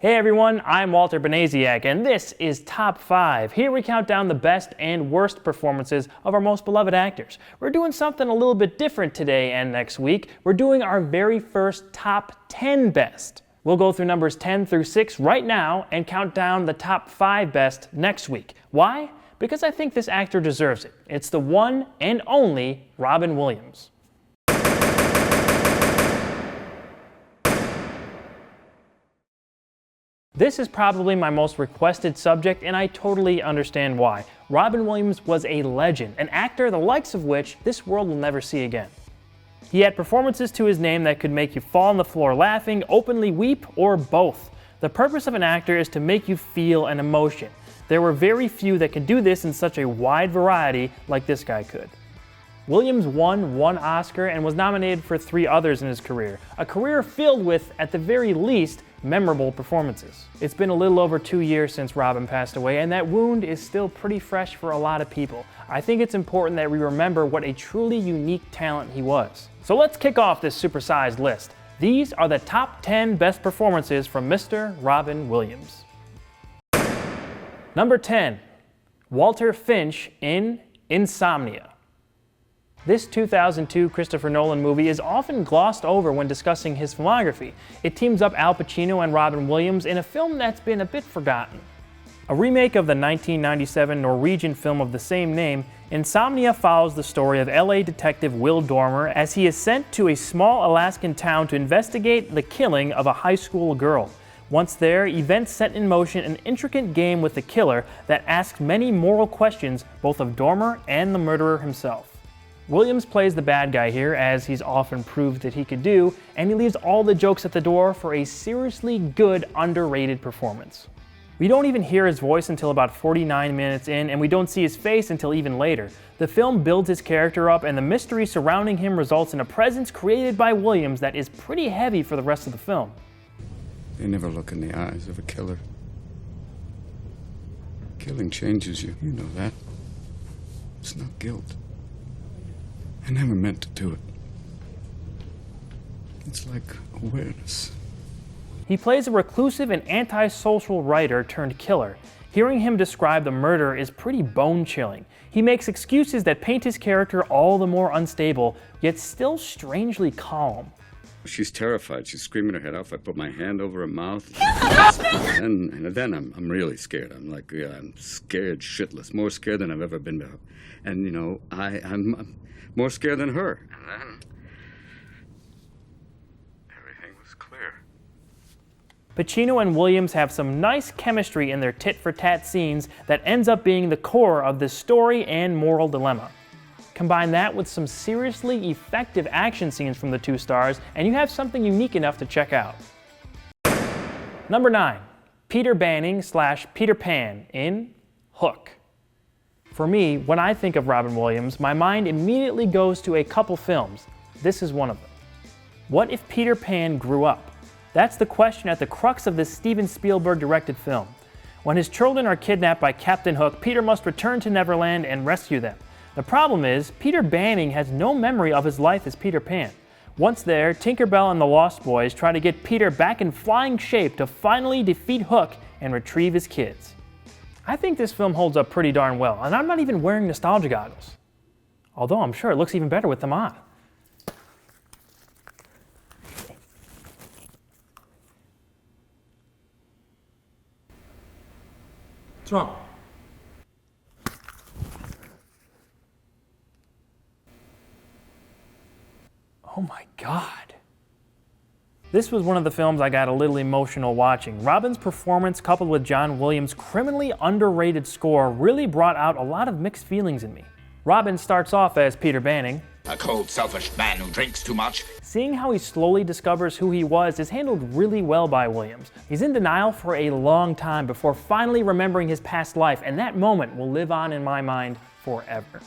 Hey everyone, I'm Walter Benasiak, and this is Top 5. Here we count down the best and worst performances of our most beloved actors. We're doing something a little bit different today and next week. We're doing our very first Top 10 best. We'll go through numbers 10 through 6 right now and count down the top 5 best next week. Why? Because I think this actor deserves it. It's the one and only Robin Williams. This is probably my most requested subject, and I totally understand why. Robin Williams was a legend, an actor the likes of which this world will never see again. He had performances to his name that could make you fall on the floor laughing, openly weep, or both. The purpose of an actor is to make you feel an emotion. There were very few that could do this in such a wide variety like this guy could. Williams won 1 Oscar and was nominated for 3 others in his career, a career filled with, at the very least, memorable performances. It's been a little over 2 years since Robin passed away, and that wound is still pretty fresh for a lot of people. I think it's important that we remember what a truly unique talent he was. So let's kick off this supersized list. These are the top 10 best performances from Mr. Robin Williams. Number 10, Walter Finch in Insomnia. This 2002 Christopher Nolan movie is often glossed over when discussing his filmography. It teams up Al Pacino and Robin Williams in a film that's been a bit forgotten. A remake of the 1997 Norwegian film of the same name, Insomnia follows the story of LA detective Will Dormer as he is sent to a small Alaskan town to investigate the killing of a high school girl. Once there, events set in motion an intricate game with the killer that asks many moral questions both of Dormer and the murderer himself. Williams plays the bad guy here, as he's often proved that he could do, and he leaves all the jokes at the door for a seriously good, underrated performance. We don't even hear his voice until about 49 minutes in, and we don't see his face until even later. The film builds his character up, and the mystery surrounding him results in a presence created by Williams that is pretty heavy for the rest of the film. They never look in the eyes of a killer. Killing changes you, you know that. It's not guilt. I never meant to do it. It's like awareness. He plays a reclusive and antisocial writer turned killer. Hearing him describe the murder is pretty bone-chilling. He makes excuses that paint his character all the more unstable, yet still strangely calm. She's terrified. She's screaming her head off. I put my hand over her mouth. and then I'm really scared. I'm like, yeah, I'm scared shitless. More scared than I've ever been before. And, you know, I'm more scared than her. And then everything was clear. Pacino and Williams have some nice chemistry in their tit-for-tat scenes that ends up being the core of this story and moral dilemma. Combine that with some seriously effective action scenes from the 2 stars, and you have something unique enough to check out. Number 9, Peter Banning / Peter Pan in Hook. For me, when I think of Robin Williams, my mind immediately goes to a couple films. This is one of them. What if Peter Pan grew up? That's the question at the crux of this Steven Spielberg-directed film. When his children are kidnapped by Captain Hook, Peter must return to Neverland and rescue them. The problem is, Peter Banning has no memory of his life as Peter Pan. Once there, Tinkerbell and the Lost Boys try to get Peter back in flying shape to finally defeat Hook and retrieve his kids. I think this film holds up pretty darn well, and I'm not even wearing nostalgia goggles. Although I'm sure it looks even better with them on. What's wrong? Oh my God. This was one of the films I got a little emotional watching. Robin's performance, coupled with John Williams' criminally underrated score, really brought out a lot of mixed feelings in me. Robin starts off as Peter Banning, a cold, selfish man who drinks too much. Seeing how he slowly discovers who he was is handled really well by Williams. He's in denial for a long time before finally remembering his past life, and that moment will live on in my mind forever.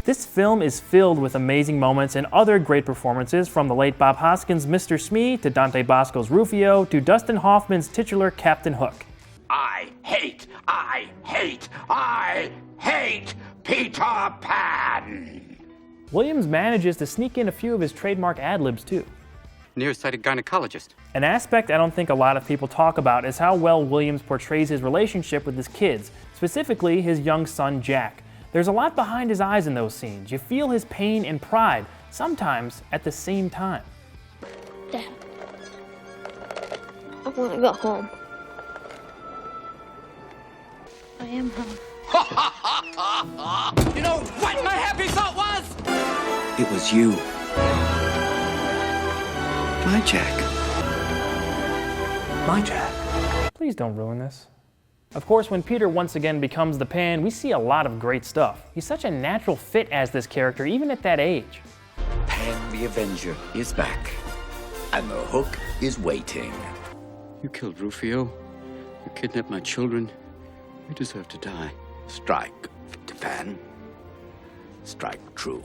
This film is filled with amazing moments and other great performances, from the late Bob Hoskins' Mr. Smee to Dante Bosco's Rufio to Dustin Hoffman's titular Captain Hook. I hate Peter Pan! Williams manages to sneak in a few of his trademark ad-libs too. Nearsighted gynecologist. An aspect I don't think a lot of people talk about is how well Williams portrays his relationship with his kids, specifically his young son Jack. There's a lot behind his eyes in those scenes. You feel his pain and pride, sometimes at the same time. Dad, I want to go home. I am home. You know what my happy thought was? It was you. My Jack. My Jack. Please don't ruin this. Of course, when Peter once again becomes the Pan, we see a lot of great stuff. He's such a natural fit as this character, even at that age. Pan the Avenger is back, and the hook is waiting. You killed Rufio. You kidnapped my children. You deserve to die. Strike, Victor Pan. Strike true.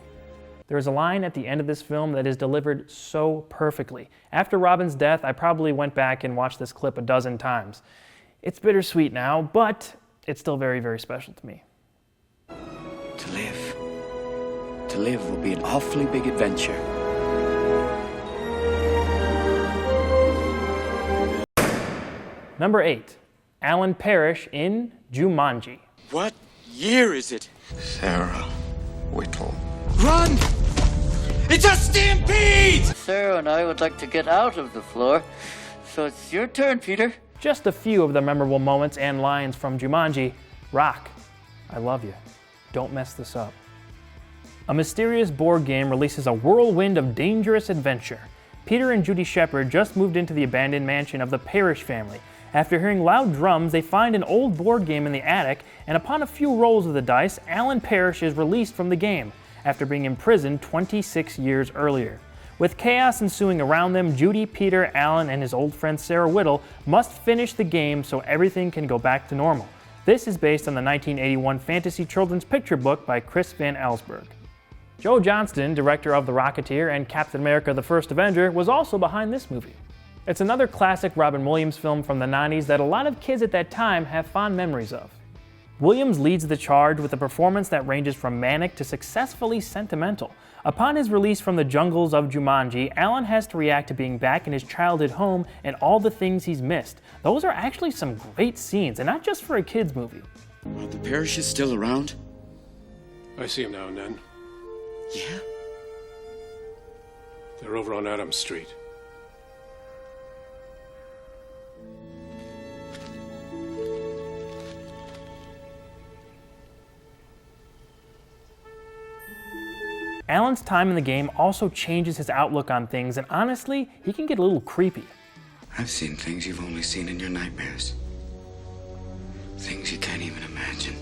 There is a line at the end of this film that is delivered so perfectly. After Robin's death, I probably went back and watched this clip a dozen times. It's bittersweet now, but it's still very, very special to me. To live will be an awfully big adventure. Number 8, Alan Parrish in Jumanji. What year is it? Sarah Whittle. Run! It's a stampede! Sarah and I would like to get out of the floor, so it's your turn, Peter. Just a few of the memorable moments and lines from Jumanji. Rock, I love you. Don't mess this up. A mysterious board game releases a whirlwind of dangerous adventure. Peter and Judy Shepard just moved into the abandoned mansion of the Parrish family. After hearing loud drums, they find an old board game in the attic, and upon a few rolls of the dice, Alan Parrish is released from the game, after being imprisoned 26 years earlier. With chaos ensuing around them, Judy, Peter, Alan, and his old friend Sarah Whittle must finish the game so everything can go back to normal. This is based on the 1981 fantasy children's picture book by Chris Van Allsburg. Joe Johnston, director of The Rocketeer and Captain America: The First Avenger, was also behind this movie. It's another classic Robin Williams film from the 90s that a lot of kids at that time have fond memories of. Williams leads the charge with a performance that ranges from manic to successfully sentimental. Upon his release from the jungles of Jumanji, Alan has to react to being back in his childhood home and all the things he's missed. Those are actually some great scenes, and not just for a kid's movie. Are the Parrishes still around? I see him now and then. Yeah? They're over on Adams Street. Alan's time in the game also changes his outlook on things, and honestly, he can get a little creepy. I've seen things you've only seen in your nightmares. Things you can't even imagine.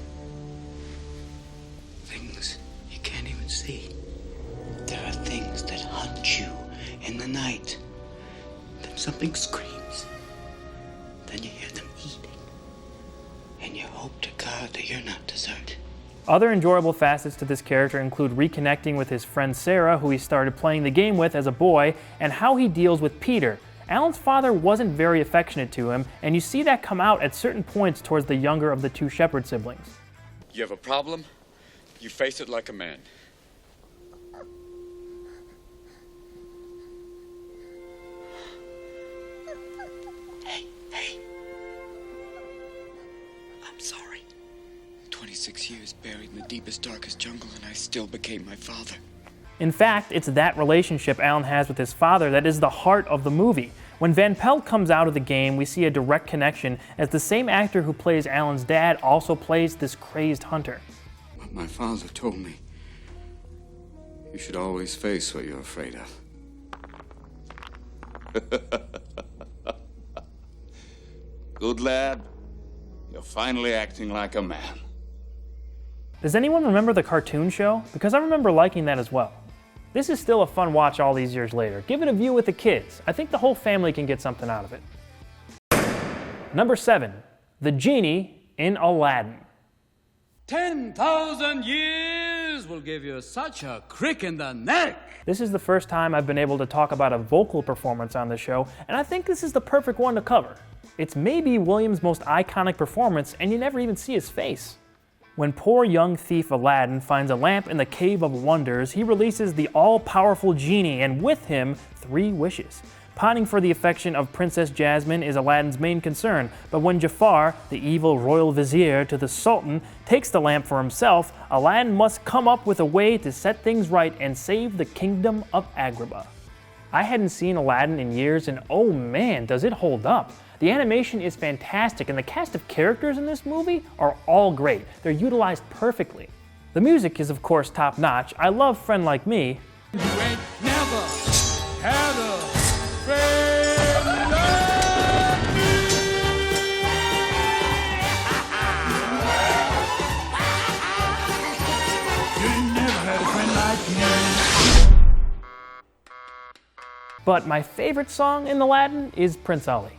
Things you can't even see. There are things that hunt you in the night. Then something screams. Then you hear them eating. And you hope to God that you're not dessert. Other enjoyable facets to this character include reconnecting with his friend Sarah, who he started playing the game with as a boy, and how he deals with Peter. Alan's father wasn't very affectionate to him, and you see that come out at certain points towards the younger of the two Shepard siblings. You have a problem? You face it like a man. Hey. I'm sorry. 26 years buried in the deepest, darkest jungle, and I still became my father. In fact, it's that relationship Alan has with his father that is the heart of the movie. When Van Pelt comes out of the game, we see a direct connection, as the same actor who plays Alan's dad also plays this crazed hunter. But my father told me you should always face what you're afraid of. Good lad. You're finally acting like a man. Does anyone remember the cartoon show? Because I remember liking that as well. This is still a fun watch all these years later. Give it a view with the kids. I think the whole family can get something out of it. Number 7, the genie in Aladdin. 10,000 years will give you such a crick in the neck. This is the first time I've been able to talk about a vocal performance on the show, and I think this is the perfect one to cover. It's maybe Williams' most iconic performance, and you never even see his face. When poor young thief Aladdin finds a lamp in the Cave of Wonders, he releases the all-powerful genie, and with him, 3 wishes. Pining for the affection of Princess Jasmine is Aladdin's main concern, but when Jafar, the evil royal vizier to the Sultan, takes the lamp for himself, Aladdin must come up with a way to set things right and save the kingdom of Agrabah. I hadn't seen Aladdin in years, and oh man, does it hold up. The animation is fantastic, and the cast of characters in this movie are all great. They're utilized perfectly. The music is of course top-notch. I love Friend Like Me. You ain't never had a friend like me. You ain't never had a friend like me. But my favorite song in Aladdin is Prince Ali.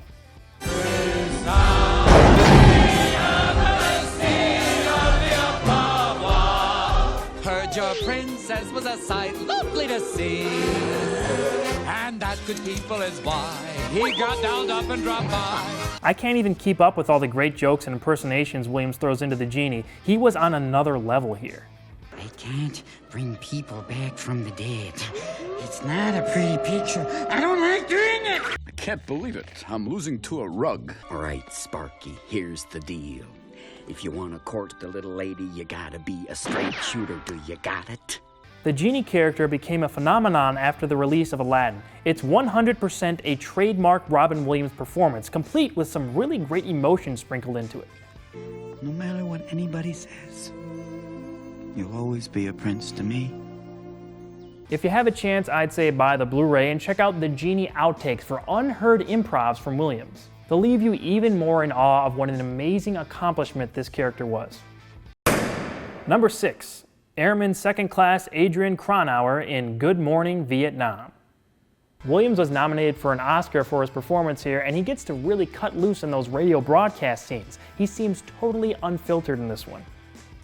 Heard your princess was a sight lovely to see, and that good people is why he got downed up and dropped by. I can't even keep up with all the great jokes and impersonations Williams throws into the genie. He was on another level here. I can't bring people back from the dead. It's not a pretty picture. I don't like doing it. I can't believe it. I'm losing to a rug. All right, Sparky, here's the deal. If you want to court the little lady, you gotta be a straight shooter. Do you got it? The genie character became a phenomenon after the release of Aladdin. It's 100% a trademark Robin Williams performance, complete with some really great emotion sprinkled into it. No matter what anybody says, you'll always be a prince to me. If you have a chance, I'd say buy the Blu-ray and check out the Genie outtakes for unheard improvs from Williams. They'll leave you even more in awe of what an amazing accomplishment this character was. Number 6, Airman Second Class Adrian Cronauer in Good Morning Vietnam. Williams was nominated for an Oscar for his performance here, and he gets to really cut loose in those radio broadcast scenes. He seems totally unfiltered in this one.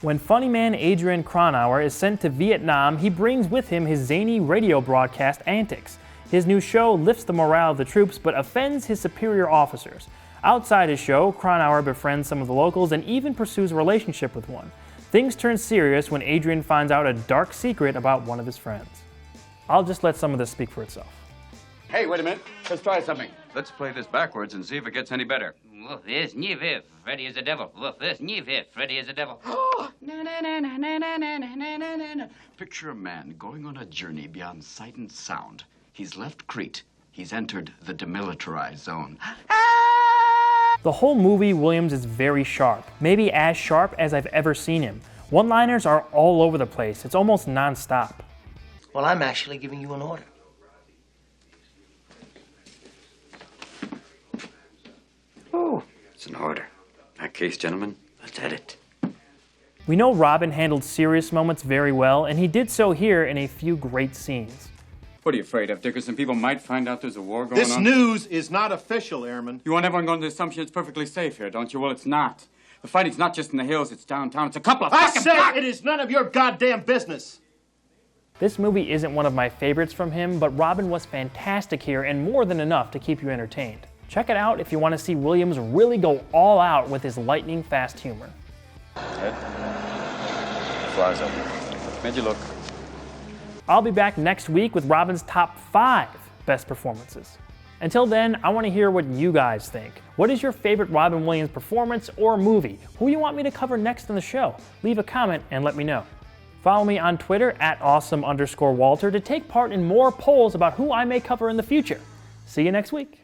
When funny man Adrian Cronauer is sent to Vietnam, he brings with him his zany radio broadcast antics. His new show lifts the morale of the troops but offends his superior officers. Outside his show, Cronauer befriends some of the locals and even pursues a relationship with one. Things turn serious when Adrian finds out a dark secret about one of his friends. I'll just let some of this speak for itself. Hey, wait a minute. Let's try something. Let's play this backwards and see if it gets any better. Woof, this new viv, Freddy is a devil. Woof, this new viv, Freddy is a devil. Picture a man going on a journey beyond sight and sound. He's left Crete. He's entered the demilitarized zone. The whole movie, Williams is very sharp, maybe as sharp as I've ever seen him. One-liners are all over the place. It's almost non-stop. Well, I'm actually giving you an order. Oh, it's an order. In that case, gentlemen, let's hit it. We know Robin handled serious moments very well, and he did so here in a few great scenes. What are you afraid of, Dickerson? People might find out there's a war going on. This news is not official, Airman. You want everyone going to the assumption it's perfectly safe here, don't you? Well, it's not. The fighting's not just in the hills, it's downtown. It's a couple of fucking blocks. It is none of your goddamn business. This movie isn't one of my favorites from him, but Robin was fantastic here and more than enough to keep you entertained. Check it out if you want to see Williams really go all out with his lightning-fast humor. Head. Flies up. Made you look. I'll be back next week with Robin's top 5 best performances. Until then, I want to hear what you guys think. What is your favorite Robin Williams performance or movie? Who do you want me to cover next on the show? Leave a comment and let me know. Follow me on Twitter at @awesome_Walter to take part in more polls about who I may cover in the future. See you next week.